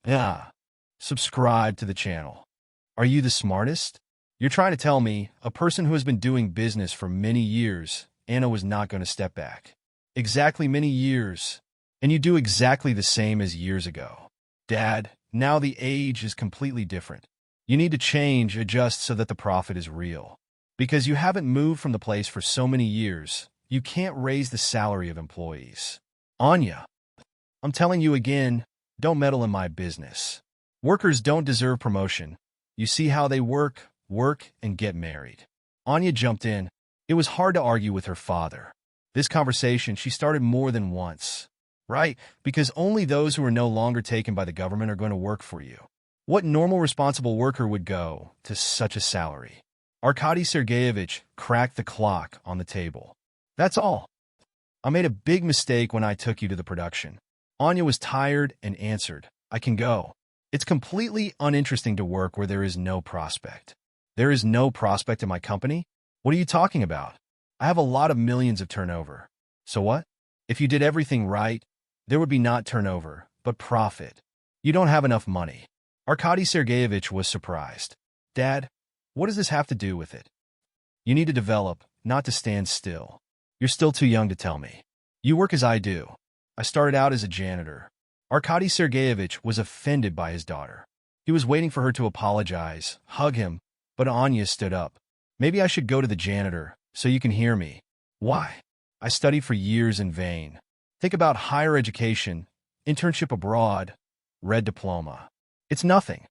Yeah. Subscribe to the channel. Are you the smartest? You're trying to tell me, a person who has been doing business for many years, Anna was not going to step back. Exactly many years. And you do exactly the same as years ago. Dad, now the age is completely different. You need to change, adjust so that the profit is real. Because you haven't moved from the place for so many years, you can't raise the salary of employees. Anya, I'm telling you again, don't meddle in my business. Workers don't deserve promotion. You see how they work, and get married. Anya jumped in. It was hard to argue with her father. This conversation she started more than once. Right? Because only those who are no longer taken by the government are going to work for you. What normal responsible worker would go to such a salary? Arkady Sergeyevich cracked the clock on the table. That's all. I made a big mistake when I took you to the production. Anya was tired and answered, I can go. It's completely uninteresting to work where there is no prospect. There is no prospect in my company? What are you talking about? I have a lot of millions of turnover. So what? If you did everything right, there would be not turnover, but profit. You don't have enough money. Arkady Sergeyevich was surprised. Dad, what does this have to do with it? You need to develop, not to stand still. You're still too young to tell me. You work as I do. I started out as a janitor. Arkady Sergeyevich was offended by his daughter. He was waiting for her to apologize, hug him, but Anya stood up. Maybe I should go to the janitor, so you can hear me. Why? I studied for years in vain. Think about higher education, internship abroad, red diploma. It's nothing.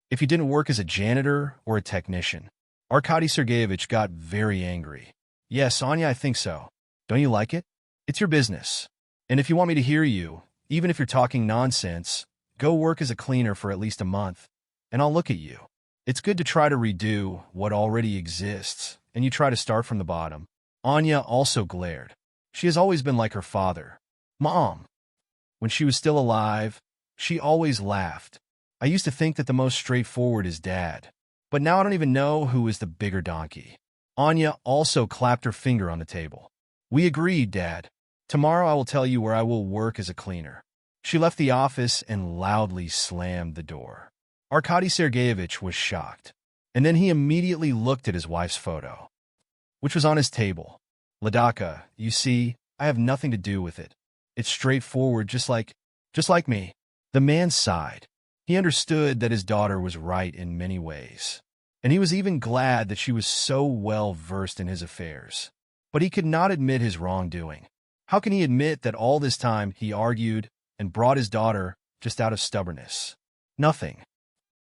If you didn't work as a janitor or a technician. Arkady Sergeyevich got very angry. Yes, Anya, I think so. Don't you like it? It's your business. And if you want me to hear you, even if you're talking nonsense, go work as a cleaner for at least a month, and I'll look at you. It's good to try to redo what already exists, and you try to start from the bottom. Anya also glared. She has always been like her father. Mom. When she was still alive, she always laughed. I used to think that the most straightforward is Dad. But now I don't even know who is the bigger donkey. Anya also clapped her finger on the table. We agreed, Dad. Tomorrow I will tell you where I will work as a cleaner. She left the office and loudly slammed the door. Arkady Sergeyevich was shocked. And then he immediately looked at his wife's photo, which was on his table. Ladaka, you see, I have nothing to do with it. It's straightforward, just like me. The man sighed. He understood that his daughter was right in many ways. And he was even glad that she was so well versed in his affairs. But he could not admit his wrongdoing. How can he admit that all this time he argued and brought his daughter just out of stubbornness? Nothing.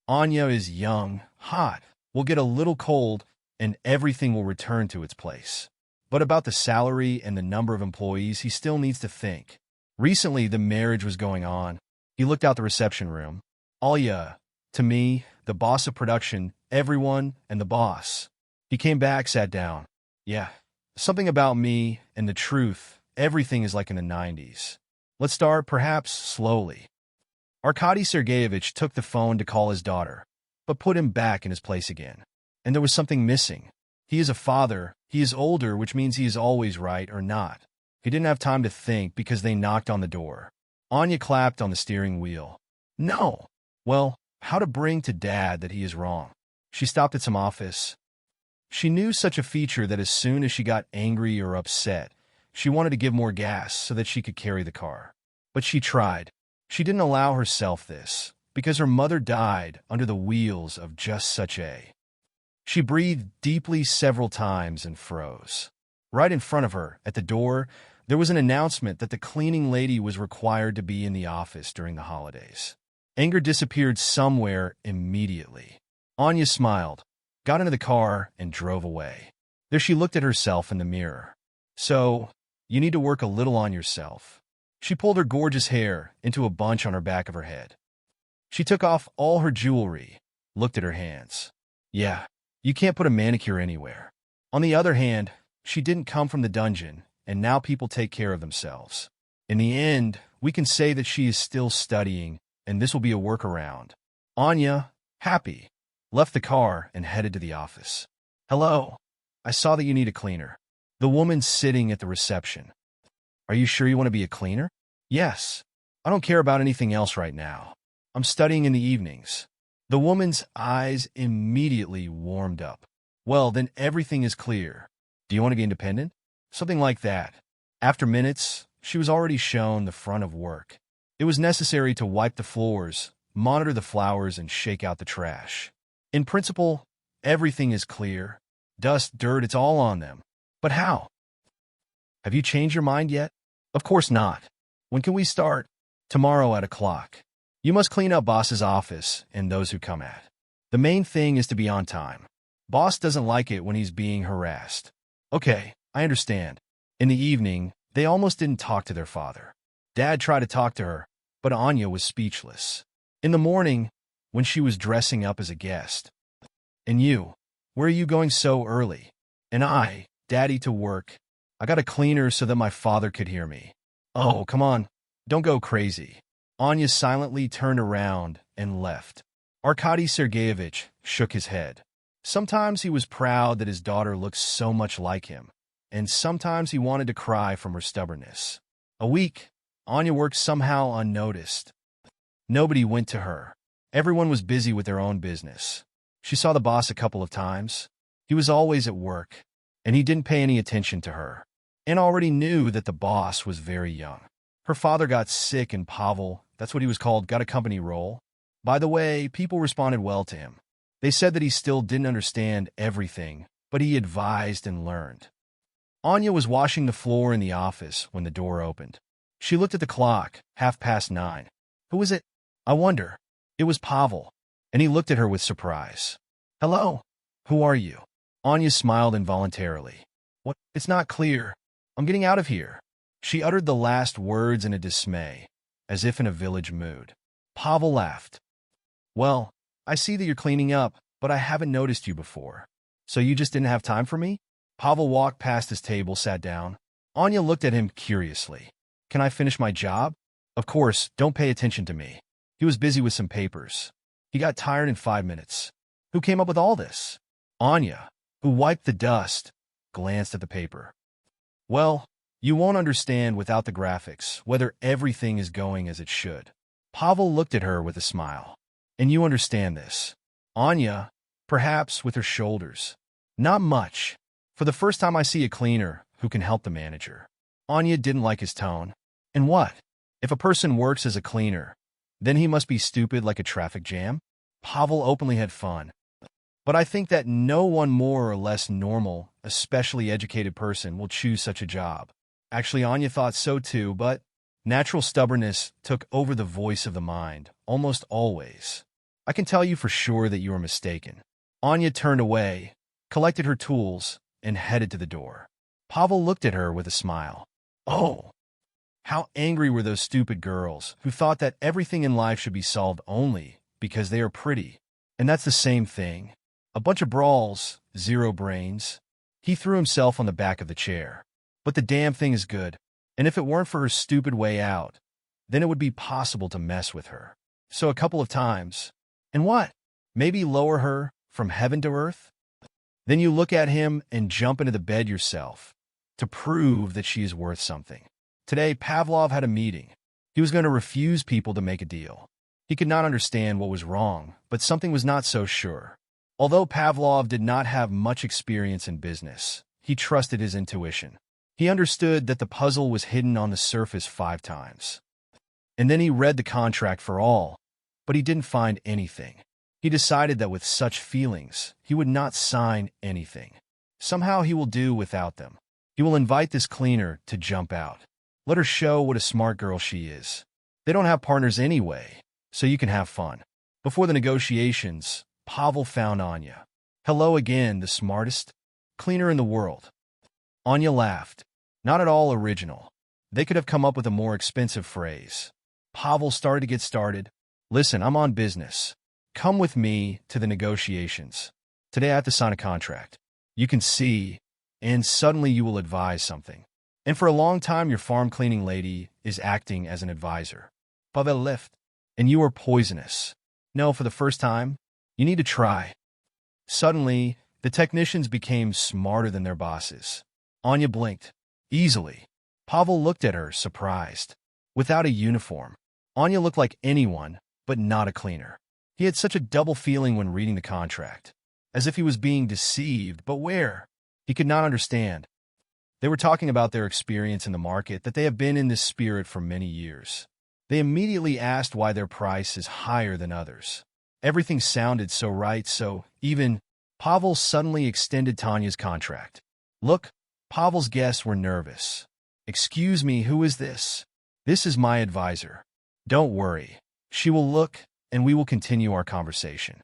Anya is young, hot, will get a little cold, and everything will return to its place. But about the salary and the number of employees, he still needs to think. Recently, the marriage was going on. He looked out the reception room. Alya, to me, the boss of production, everyone, and the boss. He came back, sat down. Yeah, something about me and the truth. Everything is like in the 90s. Let's start, perhaps, slowly. Arkady Sergeyevich took the phone to call his daughter, but put him back in his place again. And there was something missing. He is a father. He is older, which means he is always right or not. He didn't have time to think because they knocked on the door. Anya clapped on the steering wheel. No. Well, how to bring to Dad that he is wrong. She stopped at some office. She knew such a feature that as soon as she got angry or upset, she wanted to give more gas so that she could carry the car. But she tried. She didn't allow herself this, because her mother died under the wheels of just such a. She breathed deeply several times and froze. Right in front of her, at the door, there was an announcement that the cleaning lady was required to be in the office during the holidays. Anger disappeared somewhere immediately. Anya smiled, got into the car, and drove away. There she looked at herself in the mirror. So, you need to work a little on yourself. She pulled her gorgeous hair into a bunch on her back of her head. She took off all her jewelry, looked at her hands. Yeah, you can't put a manicure anywhere. On the other hand, she didn't come from the dungeon, and now people take care of themselves. In the end, we can say that she is still studying, and this will be a workaround. Anya, happy, left the car and headed to the office. Hello, I saw that you need a cleaner. The woman sitting at the reception. Are you sure you want to be a cleaner? Yes. I don't care about anything else right now. I'm studying in the evenings. The woman's eyes immediately warmed up. Well, then everything is clear. Do you want to be independent? Something like that. After minutes, she was already shown the front of work. It was necessary to wipe the floors, monitor the flowers, and shake out the trash. In principle, everything is clear. Dust, dirt, it's all on them. But how? Have you changed your mind yet? Of course not. When can we start? Tomorrow at 1:00. You must clean up boss's office and those who come at. The main thing is to be on time. Boss doesn't like it when he's being harassed. Okay, I understand. In the evening, they almost didn't talk to their father. Dad tried to talk to her, but Anya was speechless. In the morning, when she was dressing up as a guest. And you, where are you going so early? And I, Daddy, to work. I got a cleaner so that my father could hear me. Oh, come on, don't go crazy. Anya silently turned around and left. Arkady Sergeyevich shook his head. Sometimes he was proud that his daughter looked so much like him, and sometimes he wanted to cry from her stubbornness. A week, Anya worked somehow unnoticed. Nobody went to her. Everyone was busy with their own business. She saw the boss a couple of times. He was always at work, and he didn't pay any attention to her. Anna already knew that the boss was very young. Her father got sick and Pavel, that's what he was called, got a company role. By the way, people responded well to him. They said that he still didn't understand everything, but he advised and learned. Anya was washing the floor in the office when the door opened. She looked at the clock, 9:30. Who is it? I wonder. It was Pavel, and he looked at her with surprise. Hello. Who are you? Anya smiled involuntarily. What? It's not clear. I'm getting out of here. She uttered the last words in a dismay, as if in a village mood. Pavel laughed. Well, I see that you're cleaning up, but I haven't noticed you before. So you just didn't have time for me? Pavel walked past his table, sat down. Anya looked at him curiously. Can I finish my job? Of course, don't pay attention to me. He was busy with some papers. He got tired in 5 minutes. Who came up with all this? Anya, who wiped the dust, glanced at the paper. Well, you won't understand without the graphics whether everything is going as it should. Pavel looked at her with a smile. And you understand this. Anya, perhaps with her shoulders. Not much. For the first time I see a cleaner who can help the manager. Anya didn't like his tone. And what? If a person works as a cleaner, then he must be stupid like a traffic jam? Pavel openly had fun. But I think that no one more or less normal, especially educated person will choose such a job. Actually, Anya thought so too, but natural stubbornness took over the voice of the mind, almost always. I can tell you for sure that you are mistaken. Anya turned away, collected her tools, and headed to the door. Pavel looked at her with a smile. Oh, how angry were those stupid girls who thought that everything in life should be solved only because they are pretty. And that's the same thing. A bunch of brawls, zero brains. He threw himself on the back of the chair. But the damn thing is good, and if it weren't for her stupid way out, then it would be possible to mess with her. So a couple of times. And what? Maybe lower her from heaven to earth? Then you look at him and jump into the bed yourself to prove that she is worth something. Today, Pavlov had a meeting. He was going to refuse people to make a deal. He could not understand what was wrong, but something was not so sure. Although Pavlov did not have much experience in business, he trusted his intuition. He understood that the puzzle was hidden on the surface 5 times. And then he read the contract for all, but he didn't find anything. He decided that with such feelings, he would not sign anything. Somehow he will do without them. He will invite this cleaner to jump out. Let her show what a smart girl she is. They don't have partners anyway, so you can have fun. Before the negotiations, Pavel found Anya. Hello again, the smartest cleaner in the world. Anya laughed. Not at all original. They could have come up with a more expensive phrase. Pavel started to get started. Listen, I'm on business. Come with me to the negotiations. Today I have to sign a contract. You can see, and suddenly you will advise something. And for a long time your farm cleaning lady is acting as an advisor. Pavel left. And you are poisonous. No, for the first time, you need to try. Suddenly, the technicians became smarter than their bosses. Anya blinked. Easily. Pavel looked at her, surprised. Without a uniform, Anya looked like anyone, but not a cleaner. He had such a double feeling when reading the contract, as if he was being deceived, but where? He could not understand. They were talking about their experience in the market, that they have been in this spirit for many years. They immediately asked why their price is higher than others. Everything sounded so right, so even Pavel suddenly extended Tanya's contract. Look, Pavel's guests were nervous. Excuse me, who is this? This is my advisor. Don't worry. She will look, and we will continue our conversation.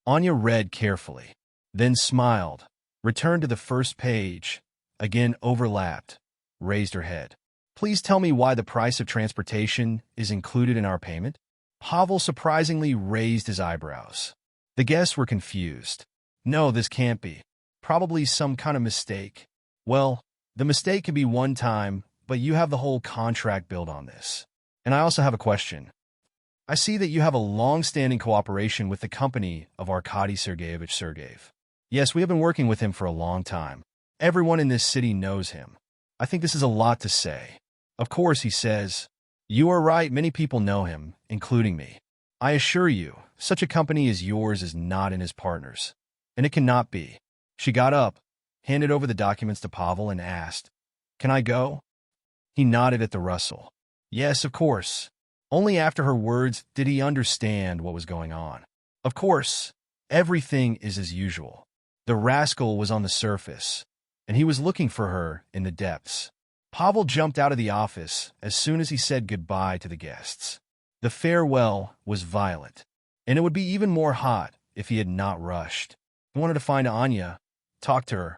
Anya read carefully, then smiled, returned to the first page, again overlapped, raised her head. Please tell me why the price of transportation is included in our payment? Pavel surprisingly raised his eyebrows. The guests were confused. No, this can't be. Probably some kind of mistake. Well, the mistake can be one time, but you have the whole contract built on this. And I also have a question. I see that you have a long-standing cooperation with the company of Arkady Sergeyevich Sergeyev. Yes, we have been working with him for a long time. Everyone in this city knows him. I think this is a lot to say. Of course, he says. You are right, many people know him, including me. I assure you, such a company as yours is not in his partners. And it cannot be. She got up, handed over the documents to Pavel and asked, Can I go? He nodded at the rustle. Yes, of course. Only after her words did he understand what was going on. Of course, everything is as usual. The rascal was on the surface, and he was looking for her in the depths. Pavel jumped out of the office as soon as he said goodbye to the guests. The farewell was violent, and it would be even more hot if he had not rushed. He wanted to find Anya, talk to her.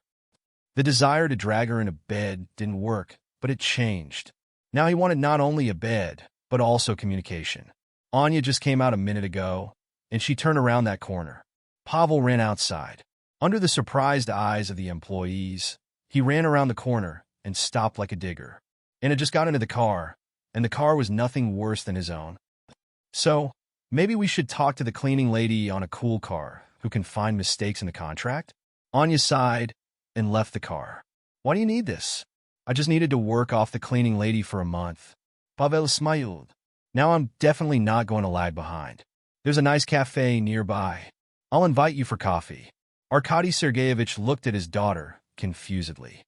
The desire to drag her into bed didn't work, but it changed. Now he wanted not only a bed, but also communication. Anya just came out a minute ago, and she turned around that corner. Pavel ran outside. Under the surprised eyes of the employees, he ran around the corner and stopped like a digger. Anna just got into the car, and the car was nothing worse than his own. So, maybe we should talk to the cleaning lady on a cool car who can find mistakes in the contract? Anya sighed and left the car. Why do you need this? I just needed to work off the cleaning lady for a month. Pavel smiled. Now I'm definitely not going to lag behind. There's a nice cafe nearby. I'll invite you for coffee. Arkady Sergeyevich looked at his daughter confusedly.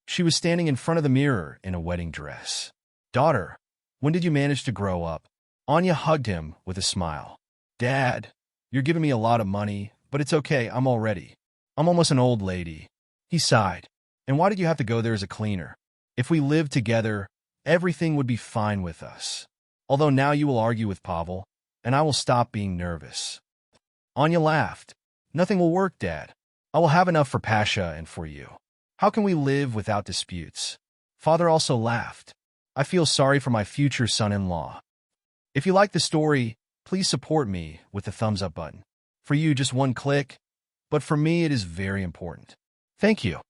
She was standing in front of the mirror in a wedding dress. Daughter, when did you manage to grow up? Anya hugged him with a smile. Dad, you're giving me a lot of money, but it's okay, I'm all ready. I'm almost an old lady. He sighed. And why did you have to go there as a cleaner? If we lived together, everything would be fine with us. Although now you will argue with Pavel, and I will stop being nervous. Anya laughed. Nothing will work, Dad. I will have enough for Pasha and for you. How can we live without disputes? Father also laughed. I feel sorry for my future son-in-law. If you like the story, please support me with the thumbs up button. For you, just one click, but for me it is very important. Thank you.